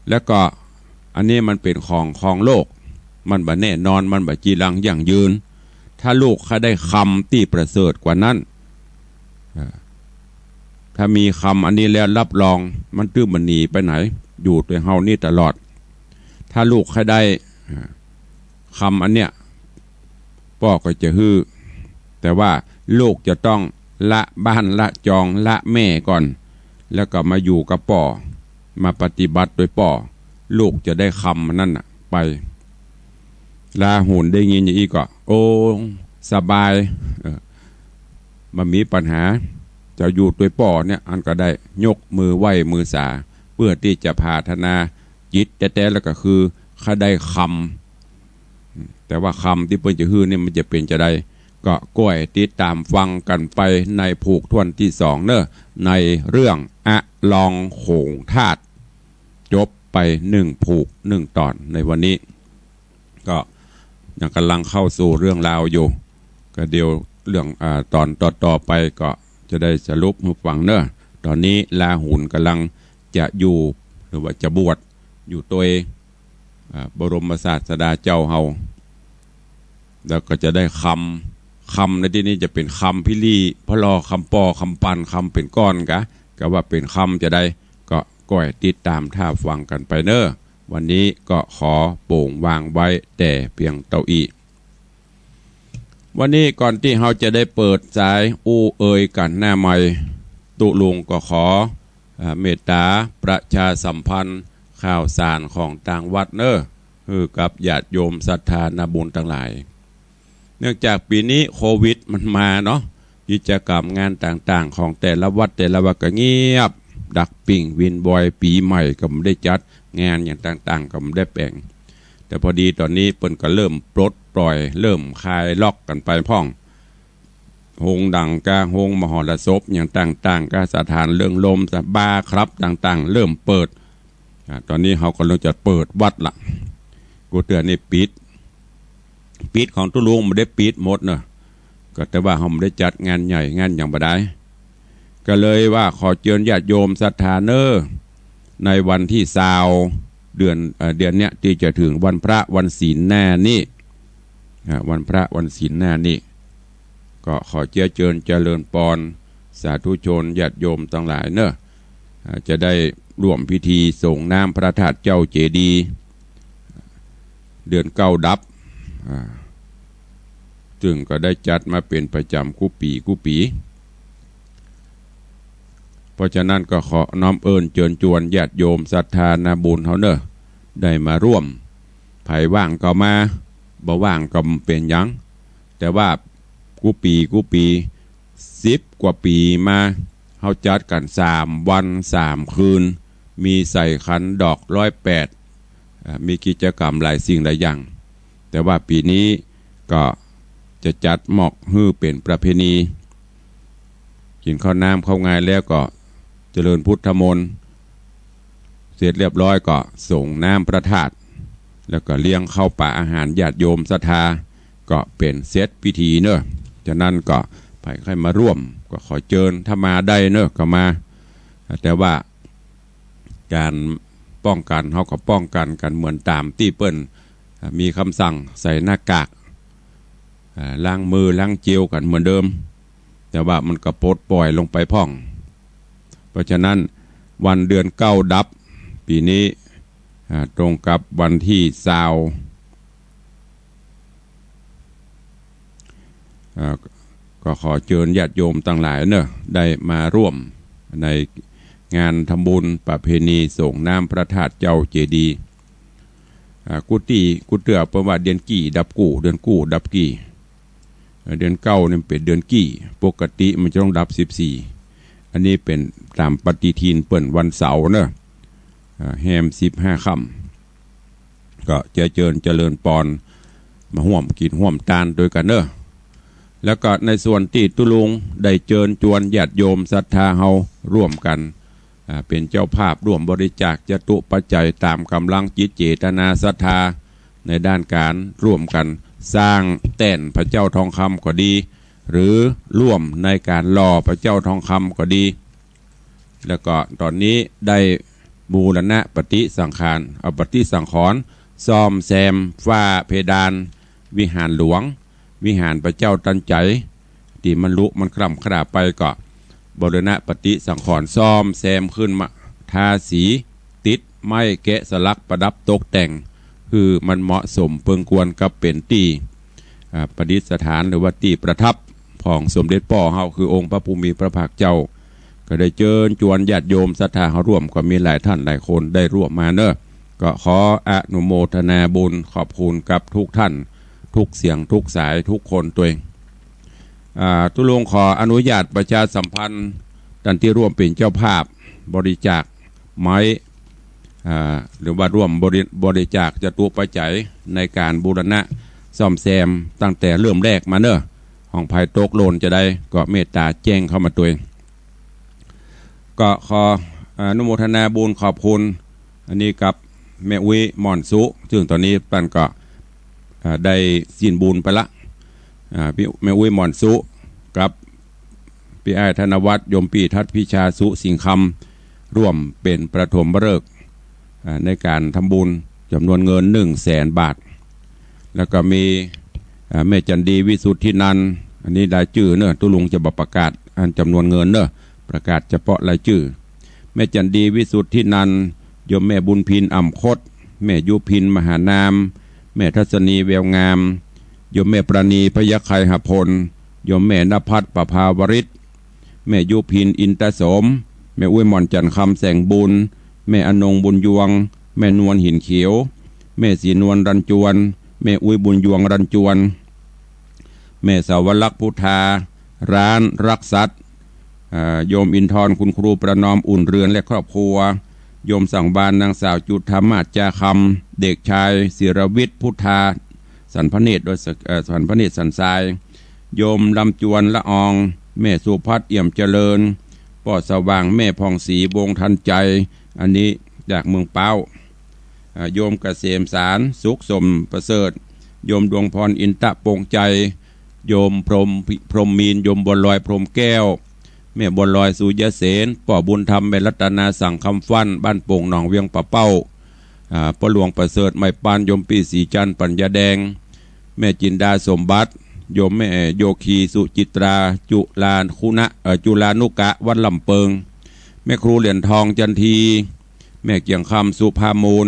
แล้วก็อันนี้มันเป็นของโลกมันบ่แน่นอนมันบ่จีรังอย่างยืนถ้าลูกเขาได้คำที่ประเสริฐกว่านั้นถ้ามีคำอันนี้แล้วรับรองมันตื้อมันหนีไปไหนอยู่ตัวเฮานี่ตลอดถ้าลูกเขาได้คำอันเนี้ยป่อก็จะฮื้อแต่ว่าลูกจะต้องละบ้านละจองละแม่ก่อนแล้วก็มาอยู่กับป่อมาปฏิบัติโดยป่อลูกจะได้คำนั่นไปลาหูนได้ยินอย่างนี้ก็โอ้สบายมันมีปัญหาจะอยู่โดยป่อเนี่ยอันก็ได้ยกมือไหว้มือสาเพื่อที่จะพาธนาจิตแต่แล้วก็คือเขาได้คำแต่ว่าคำที่เปิ้นจะฮื้อเนี่ยมันจะเป็นจะได้ก็ก้อยติดตามฟังกันไปในผูกทวนที่สองเนอะในเรื่องอะลองโขงธาตุจบไป1ผูก1ตอนในวันนี้ก็ยังกำลังเข้าสู่เรื่องราวอยู่ก็เดี๋ยวเรื่องตอนต่อไปก็จะได้สรุปให้ฟังเนอะตอนนี้ลาหูนกำลังจะอยู่หรือว่าจะบวชอยู่ตัวบรมศาสดาเจ้าเฮาแล้วก็จะได้คำในที่นี้จะเป็นคำพิลีพะลอคำปอคำปันคำเป็นก้อนกะก็ว่าเป็นคำจะได้ก็ก้อยติดตามท่าฟังกันไปเนอะ วันนี้ก็ขอโป่งวางไว้แต่เพียงเท่าอีวันนี้ก่อนที่เราจะได้เปิดสายอู้เอ่ยกันหน้าใหม่ตุลุงก็ขอเมตตาประชาสัมพันธ์ข่าวสารของต่างวัดเนอะคือกับญาติโยมศรัทธานาบุญทั้งหลายเนื่องจากปีนี้โควิดมันมาเนาะกิจกรรมงานต่างๆของแต่ละวัดก็เงียบดักปิ่งวินบอยปีใหม่ก็ไม่ได้จัดงานอย่างต่างๆก็ไม่ได้แปลงแต่พอดีตอนนี้เปิ้นก็เริ่มปลดปล่อยเริ่มคลายล็อกกันไปพ่องโฮงดังกาโฮงมหรสพอย่างต่างๆก็สถานเรื่องลมบาร์ครับต่างๆเริ่มเปิดตอนนี้เขาก็เริ่มจะเปิดวัดละกูเตือนนี่ปิดของตุลุงไม่ได้ปิดหมดเนอะก็แต่ว่าเขาไม่ได้จัดงานใหญ่งานอย่างบ่ได้ก็เลยว่าขอเชิญญาติโยมศรัทธาเนอร์ในวันที่20เดือนเนี้ยที่จะถึงวันพระวันศีลแน่นี่วันพระวันศีลแน่นี่ก็ขอเชิญเจริญพรสาธุชนญาติโยมทั้งหลายเนอะจะได้ร่วมพิธีส่งน้ำพระธาตุเจ้าเจดีย์เดือน9ดับจึงก็ได้จัดมาเป็นประจำกู้ปีเพราะฉะนั้นก็ขอน้อมเอิญเชิญชวนญาติโยมศรัทธานาบุญเขาเนอะได้มาร่วมไผ่ว่างก็มาบ่ว่างก็เป็นยังแต่ว่ากู้ปี10 กว่าปีมาเขาจัดกัน3 วัน 3 คืนมีใส่ขันดอก108มีกิจกรรมหลายสิ่งหลายอย่างแต่ว่าปีนี้ก็จะจัดหมอกฮื้อเป็นประเพณีกินข้าวน้ำเข้าง่ายแล้วก็เจริญพุทธมนต์เสร็จเรียบร้อยก็ส่งน้ำพระธาตุแล้วก็เลี้ยงเข้าป่าอาหารญาติโยมศรัทธาก็เป็นเซตพิธีเนอะฉะนั้นก็ใครมาร่วมก็ขอเชิญถ้ามาได้เนอะก็มาแต่ว่าการป้องกันเขาก็ป้องกันกันเหมือนตามที่เปิ้นมีคำสั่งใส่หน้ากากล้างมือล้างเจลกันเหมือนเดิมแต่ว่ามันก็ปลดปล่อยลงไปพ่องเพราะฉะนั้นวันเดือน9ดับปีนี้ตรงกับวันที่ก็ขอเชิญญาติโยมต่างหลายเนอะได้มาร่วมในงานทำบุญประเพณีส่งน้ำพระธาตุเจ้าเจดีย์กุเตือประวัติเดือนกี่ดับกูเดือนกู้ดับกี่เดือน9เนี่ยเป็นเดือนกี่ปกติมันจะต้องดับ14อันนี้เป็นตามปฏิทินเปิ่นวันเสาร์เนอะแฮม15 ค่ำก็จะเจริญปอนมาห่วมกินห่วมตานโดยกันเนอะแล้วก็ในส่วนที่ตุลุงได้เชิญชวนญาติโยมศรัทธาเฮาร่วมกันเป็นเจ้าภาพร่วมบริจาคจตุปัจจัยตามกำลังจิตเจตนาศรัทธาในด้านการร่วมกันสร้างแต้นพระเจ้าทองคำก็ดีหรือร่วมในการหล่อพระเจ้าทองคำก็ดีแล้วก็ตอนนี้ได้บูรณะปฏิสังขารปฏิสังขรณ์ซ่อมแซมฝ้าเพดานวิหารหลวงวิหารพระเจ้าตันใจที่มันลุมันคร่ำคร่าไปก็บูรณะปฏิสังขรณ์ซ่อมแซมขึ้นมาทาสีติดไม้แกะสลักประดับตกแต่งคือมันเหมาะสมเพิงควรกับเป็นที่ประดิษฐานหรือว่าที่ประทับของสมเด็จพ่อเฮาคือองค์พระภูมิพระภาคเจ้าก็ได้เชิญชวนญาติโยมศรัทธาเขาร่วมก็มีหลายท่านหลายคนได้ร่วมมาเนอะก็ขออนุโมทนาบุญขอบคุณกับทุกท่านทุกเสียงทุกสายทุกคนตัวเองตุลงขออนุญาตประชาสัมพันธ์ท่านที่ร่วมเป็นเจ้าภาพบริจาคไม้หรือว่าร่วมบริจาคจตุปัจจัยในการบูรณะซ่อมแซมตั้งแต่เริ่มแรกมาเนอะห้องภายโต๊ะโลนจะได้ก็เมตตาแจ้งเข้ามาตัวเองก็ขออนุโมทนาบุญขอบคุณอันนี้กับแม่อุ้ยหม่อนสุซึ่งตอนนี้ปันก็ได้สิ้นบุญไปละพี่แม่อุ้ยหม่อนสุกับพี่อ้ายธนวัฒน์ยมปีทัศน์พิชาสุสิงคำร่วมเป็นประถมฤกษ์ในการทำบุญจำนวนเงิน100,000 บาทแล้วก็มีแม่จันดีวิสุทธินันท์อันนี้รายชื่อเนอะตุลุงจะประกาศอันจำนวนเงินเนอะประกาศเฉพาะรายชื่อแม่จันดีวิสุทธินันท์โยมแม่บุญพินอ่ำคด แม่ยุพินมหานามแม่ทัศนีแววงามโยมแม่ประณีพยัคฆ์ไคหพลโยมแม่นภัสประภาวริศแม่ยุพินอินตสมแม่อุ้ยหม่อนจันคำแสงบุญแม่อนงบุญยวงแม่นวลหินเขียวแม่ศรีนวลรันจวนแม่อุ้ยบุญยวงรันจวนแม่สาวลักษณ์พุทธาร้านรักสัตโยมอินทร์คุณครูประนอมอุ่นเรือนและครอบครัวโยมสั่งบานนางสาวจุธรรมาจาคำเด็กชายศิรวิทย์พุทธาสันพเนตรโดยสันพเนตรสันทรายโยมลำจวนละอองแม่สุพัฒน์เอี่ยมเจริญป่อสว่างแม่พองศรีวงทันใจอันนี้จากเมืองเป้าโยมเกษมสารสุขสมประเสริฐโยมดวงพรอินตะปงใจโยมพรหมมีนโยมบัวลอยพรหมแก้วแม่บัวลอยสุยเสนป่อบุญธรรมแม่รัตนาสั่งคำฟั่นบ้านโป่งหนองเวียงปะเป้าพ่อหลวงประเสริฐไม้ปานโยมปีสีจันทร์ปัญญาแดงแม่จินดาสมบัติโยมแม่โยคีสุจิตราจุลาคุณะจุลานุกะวัดลำเปิงแม่ครูเหรียญทองจันทีแม่เกียงคำสุภามูล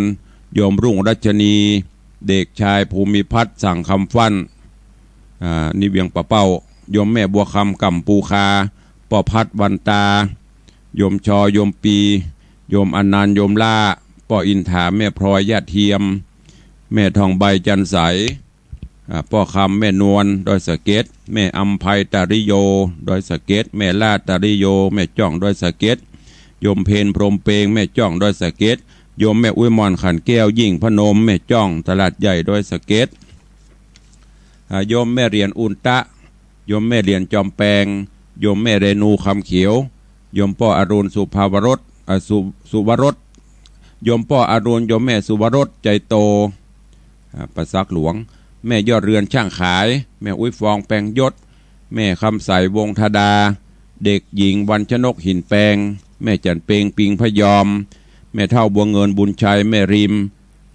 โยมรุ่งรัชนีเด็กชายภูมิพัฒน์สั่งคำฟั่นนิเวียงปะเป้าโยมแม่บัวคำกำปูคาปอพัดวันตาโยมชอโยมปีโยมอนันต์โยมล่าปออินถาแม่พลอยญาติเทียมแม่ทองใบจันใสพ่อคำแม่นวลดอยสะเก็ดแม่อัมภัยตาริโยดอยสะเก็ดแม่ลาตาริโยแม่จ้องดอยสะเก็ดโยมเพนพรมเปงแม่จ้องดอยสะเก็ดโยมแม่อุ้ยมอนขันแก้วยิ่งพนมแม่จ้องตลาดใหญ่ดอยสะเก็ดโยมแม่เรียนอุนตะโยมแม่เรียนจอมแปงโยมแม่เรนูคำเขียวโยมพ่ออรุณสุภาวรสสุวรสโยมพ่ออรุณโยมแม่สุวรสใจโตประซักหลวงแม่ยอดเรือนช่างขายแม่อุ้ยฟองแปงยศแม่คำใสวงธดาเด็กหญิงวันชนกหินแปงแม่จันเปงปิงพยอมแม่เท่าบัวเงินบุญชัยแม่ริม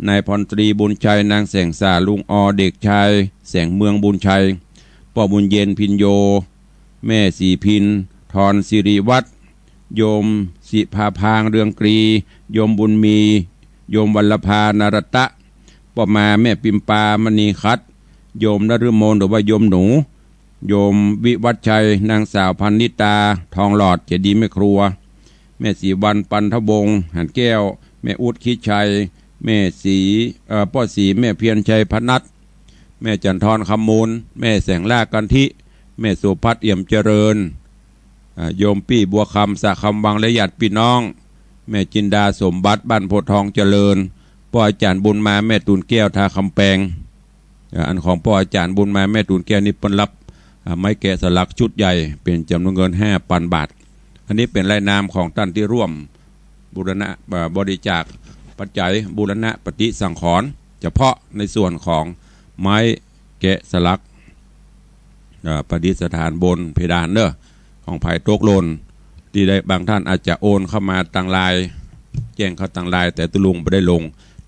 นายพรตรีบุญชัยนางแสงสาลุงอเด็กชายแสงเมืองบุญชัยพ่อบุญเย็นพินโยแม่สีพินทรสิริวัฒน์โยมสิภาพางเรืองกรีโยมบุญมีโยมวัลภานารตะพ่อมาแม่ปิมปามณีคัดโยมนฤมลหรือว่าโยมหนูโยมวิวัฒชัยนางสาวพันนิตาทองหลอดเจดีแม่ครัวแม่สีวันปันทบงหันแก้วแม่อุดคิชัยแม่สีพ่อสีแม่เพียรชัยพนัทแม่จันทรคำมูลแม่แสงล่ากันทิแม่สุพัฒน์เอี่ยมเจริญโยมปี้บัวคำสะคำวังและญาติพี่น้องแม่จินดาสมบัติบ้านโพธิ์ทองเจริญพ่ออาจารย์บุญมาแม่ตูนแก้วทาคำแปงอันของพ่ออาจารย์บุญมาแม่ตูนแก้วนี่เปิ้นรับไม้แกะสลักชุดใหญ่เป็นจำนวนเงิน 5,000 บาทอันนี้เป็นรายนามของท่านที่ร่วมบูรณะบริจาคปัจจัยบูรณะปฏิสังขรณ์เฉพาะในส่วนของไม้แกะสลักประดิษฐานบนเพดานเนอะของภายตกหล่นที่ได้บางท่านอาจจะโอนเข้ามาต่างลายแจ้งเข้าต่างลายแต่ตุลุงไม่ได้ลง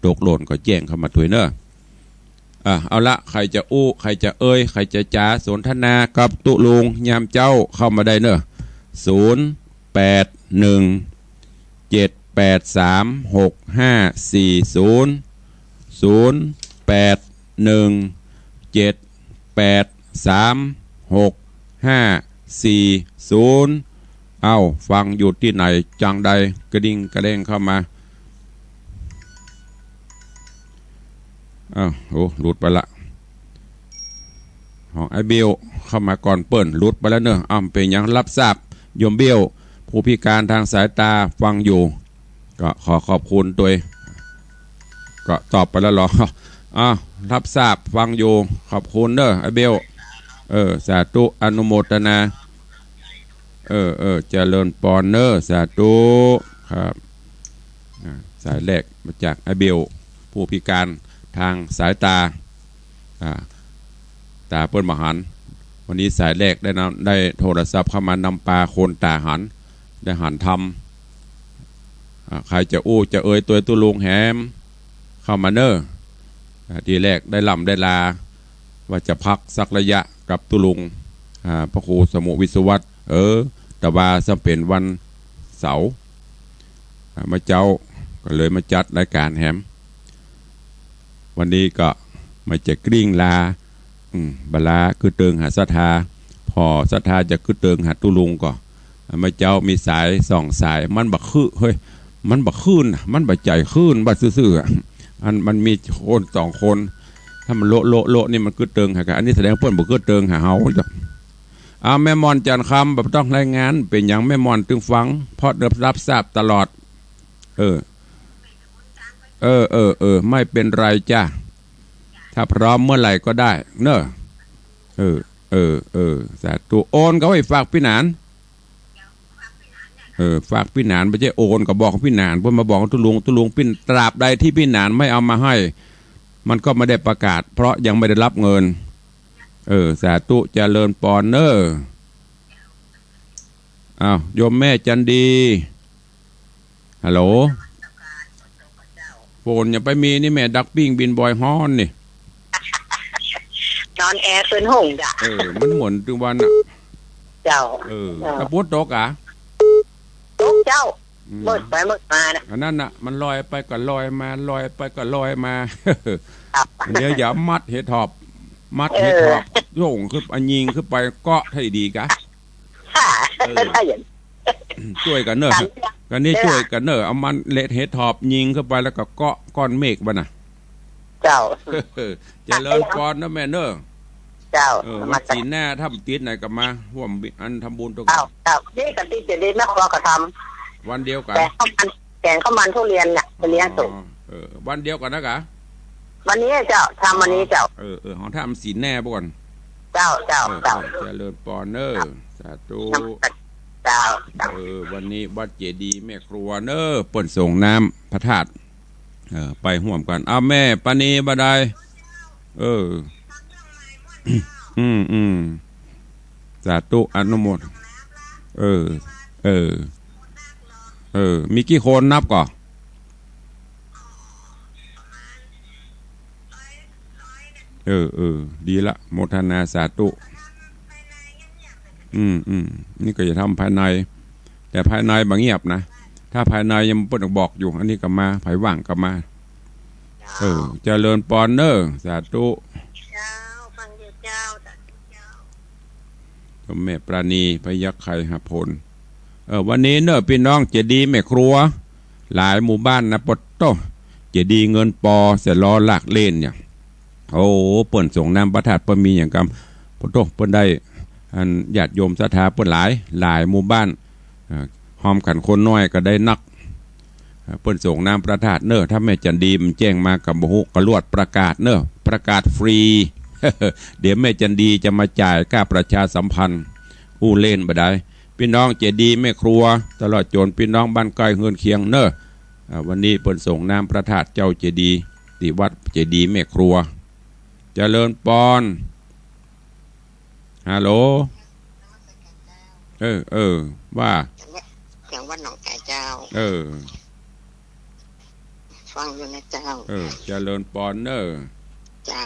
ตกหล่นก็แจ้งเข้ามาถวยเนอะเอาละใครจะอู้ใครจะเอ้ยใครจะจ้าสนทนากับตุลุงยามเจ้าเข้ามาได้เนอะเอาฟังอยู่ที่ไหนจังใดกระดิ่งกระเด้งเข้ามาโอ้หลุดไปละของไอเบลเข้ามาก่อนเปิ้นหลุดไปแล้วเนอะเป็นยังรับทราบโยมเบลผู้พิการทางสายตาฟังอยู่ก็ขอขอบคุณด้วยก็ตอบไปแล้วหรอรับทราบฟังอยู่ขอบคุณเนอะไอเบลสาธุอนุโมทนาเจริญปอนเนอร์สาธุครับสายแรกมาจากไอเบลผู้พิการทางสายตาตาเปิ้นมหันวันนี้สายแรกได้โทรศัพท์เข้ามานำปลาโคนตาหันได้หันทำใครจะอู้จะเอ่ยตัวตุลุงแหมเข้ามาเนอร์ทีแรกได้ลำได้ลาว่าจะพักสักระยะกับตุลุงพระครูสมุวิศวัตแต่ว่าจะเป็นวันเสาร์มาเจ้าก็เลยมาจัดรายการแหม วันนี้ก็มาจะกริ่งลาบลาคือเติงหาศรัทธาพอศรัทธาจะคือเติงหาตุลุงก็มาเจ้ามีสาย2 สายมันบักคือเฮ้ยมันบักขึ้นมันบักใจขึ้นบักซื่อๆอันมันมีคน2 คนถ้ามันโละนี่มันคือเติงหากันอันนี้แสดงเพิ่นบ่คือเติงหาเฮาจ้ะแม่มอนจันคำแบบต้องรายงานเป็นอย่างแม่มอนตึงฟังเพราะรับทราบตลอดไม่เป็นไรจ้าถ้าพร้อมเมื่อไหร่ก็ได้เนอะสาธุโอนก็ให้ฝากพี่หนานฝากพี่หนานไม่ใช่โอนก็บอกพี่หนานเพื่อมาบอกตุลุงพี่ตราบใดที่พี่หนานไม่เอามาให้มันก็ไม่ได้ประกาศเพราะยังไม่ได้รับเงินสาธุเจริญปอนเนอร์อ้าวโยมแม่จันดีฮัลโหลโฟนอย่าไปมีนี่แม่ดักปิ้งบินบอยฮอนนี่นอนแอร์ซึนหงจ้ะมันหมุนถึงวันอ่ะเจ้ากระปุกตกอ่ะตกเจ้ามืดไปมืดมานะอันนั้นน่ะมันลอยไปก็ลอยมาลอยไปก็ลอยมาเดี๋ยวอย่ามัดเห็ดหอบโย่งขึ้นอันยิงขึ้นไปเกาะให้ดีกะช่วยกันเนอะกันนี้ช่วยกันเนอะเอามันเละเห็ดหอบยิงขึ้นไปแล้วก็เกาะก้อนเมฆบ้าน่ะเจ้าเจริญพรนะแม่เนอะเจ้ามาจีนแน่ถ้าติดไหนกับมาห่วมอันทำบุญตัวเจ้านี่กันที่จะได้แม่ครัวก็ทำวันเดียวกันแกงข้าวมันทุเรียนเนี่ยไปเลี้ยงสุกวันเดียวกันนะกะวันนี้เจ้าทำวันนี้เจ้าของทำศีลแน่บ่ก่อนเจ้าเจริญปอนเนอร์สาธุเจ้าวันนี้วัดเจดีย์แม่ครัวเนอร์เปิ่นส่งน้ำพระธาตุไปห่วมกันแม่ปานีบดายสาธุอนุโมทมีกี่คนนับก่อนดีละโมทนาสาธุนี่ก็จะทำภายในแต่ภายในบางเงียบนะถ้าภายในยังเปิดบอกอยู่อันนี้ก็มาภายว่างก็มาเจริญปอนเนอร์สาธุฟังเจ้าแม่ปราณีพยัคฆ์ไข่หพลวันนี้เนอะพี่น้องเจดีย์แม่ครัวหลายหมู่บ้านนะปดโตเจดีย์เงินปอเสร็จล้อหลักเล่นเนี่ยเปิ่นส่งน้ำประทัดเปิ่นมีอย่างกำปดโตเปิ่นได้อันญาติโยมศรัทธาเปิ่นหลายหมู่บ้านหอมขันคนน้อยก็ได้นักเปิ่นส่งน้ำประทัดเนอะถ้าแม่จันดีมันแจ้งมากับบุหุกระลวดประกาศเนอะประกาศฟรี เดี๋ยวแม่จันดีจะมาจ่ายค่าประชาสัมพันธ์เล่นบ่ได้พี่น้องเจดีย์แม่ครัวตลอดจนพี่น้องบ้านใกล้เฮือนเคียงเนอะวันนี้เปิ่นส่งน้ำประทัดเจ้าเจดีย์ที่วัดเจดีย์แม่ครัวเจริญปอนฮัลโหลว่าอย่างวัดหนองไก่เจ้าฟังอยู่นะเจ้าเจริญปอนเนอร์เจ้า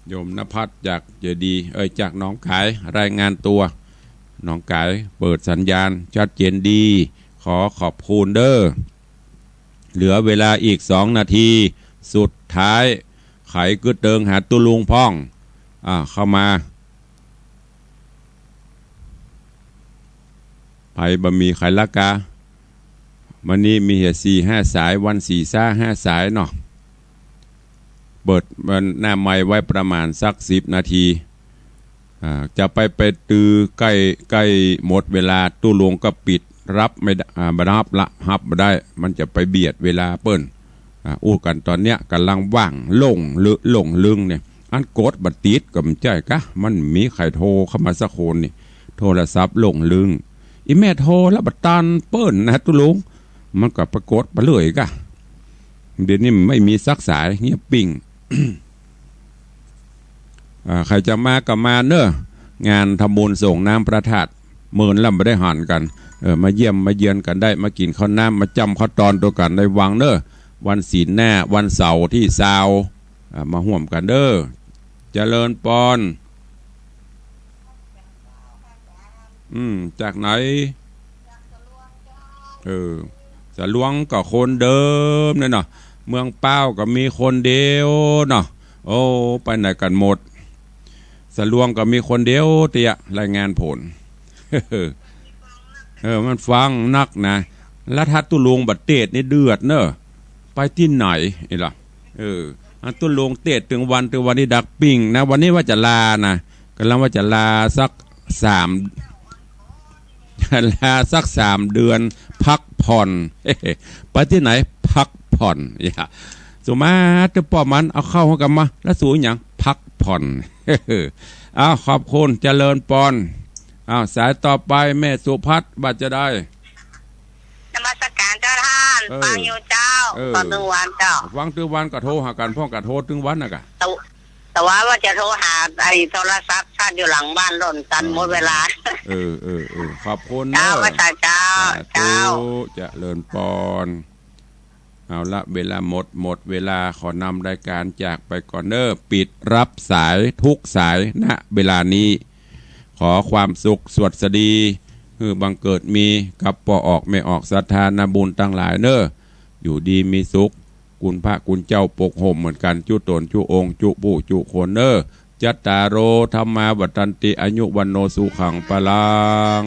โยมณภัทรจากเจดีจากหนองขายรายงานตัวหนองขายเปิดสัญญาณชัดเจนดีขอขอบคุณเด้อเหลือเวลาอีก2 นาทีสุดท้ายไขกึดเติงหาตุลุงพ่องเข้ามาไผ่บะหมี่ไข่ละกาวันนี้มีเหตุ4-5 สายวัน4-5 สายเนาะเปิดมันหน้าไม้ไว้ประมาณสัก10 นาทีจะไปตือใกล้หมดเวลาตู้ลงก็ปิดรับไม่รับไม่ได้มันจะไปเบียดเวลาเปิ้นกันตอนเนี้ยกำลังว่างหลงลึงเนี่ยอันกดบัดติดก็มันใจกะมันมีใครโทรเข้ามาสักคนนี่โทรศัพท์หลงลึงอีแม่โทรแล้วบัดตันเปิ้นนะตู้ลงมันก็ปรากฏไปเลยกะเดี๋ยวนี้ไม่มีซักสายเงียบปิ่ง ใครจะมาก็มาเนอะงานทำบุญส่งน้ำประทัดเมินแล้วไม่ได้หันกันมาเยี่ยมมาเยือนกันได้มากินข้าวน้ำมาจำข้าวตอนตัวกันในวังเนอะวันศีลแน่วันเสาร์ที่ซาวมาห่วมกันเด้อเจริญปอนจากไหนจะล้วงกับคนเดิมเนี่ยเนาะ เมืองเป้าก็มีคนเดียวเนาะโอ้ไปไหนกันหมดสลวงก็มีคนเดียวเตี้ยรายงานผล มันฟังนักนะแล้วถ้าตุลุงบัดเตดนี่เดือดเนอะไปที่ไหนไอ้ล่ะอันตุลุงเตดถึงวันนี้ดักปิ่งนะวันนี้ว่าจะลานะกำลังว่าจะลาสัก3 เดือนพักผ่อนไปที่ไหนพักผ่อนอย่าสมมาจะป้อมันเอาเข้าห้องกันมาแล้วสูงอย่างพักผ่อนเอาขอบคุณเจริญปอนเอาสายต่อไปแม่สุพัฒน์บัดจะได้นมัสการเจ้าท่านฟังอยู่เจ้าตอนถึงวันเจ้าฟังถึงวันก็โทรหากันพ่อก็โทรถึงวันนะกะแต่ว่าจะโทรหาไอ้โทรศัพท์ท่านอยู่หลังบ้านหล่นกันหมดเวลาขอบคุณเจ้าพระเจ้าจะเลินปอนเอาละเวลาหมดเวลาขอนำรายการจากไปก่อนเนอปิดรับสายทุกสายณเวลานี้ขอความสุขสวัสดีบังเกิดมีกับปอออกไม่ออกศรัทธานาบุญตั้งหลายเนออยู่ดีมีสุขคุณพระคุณเจ้าปกห่มเหมือนกันจุตนจุองค์จุบุจุโคนเนอจัตตารโอธรรมาวัฏันติอายุวันโนสุขังปะลัง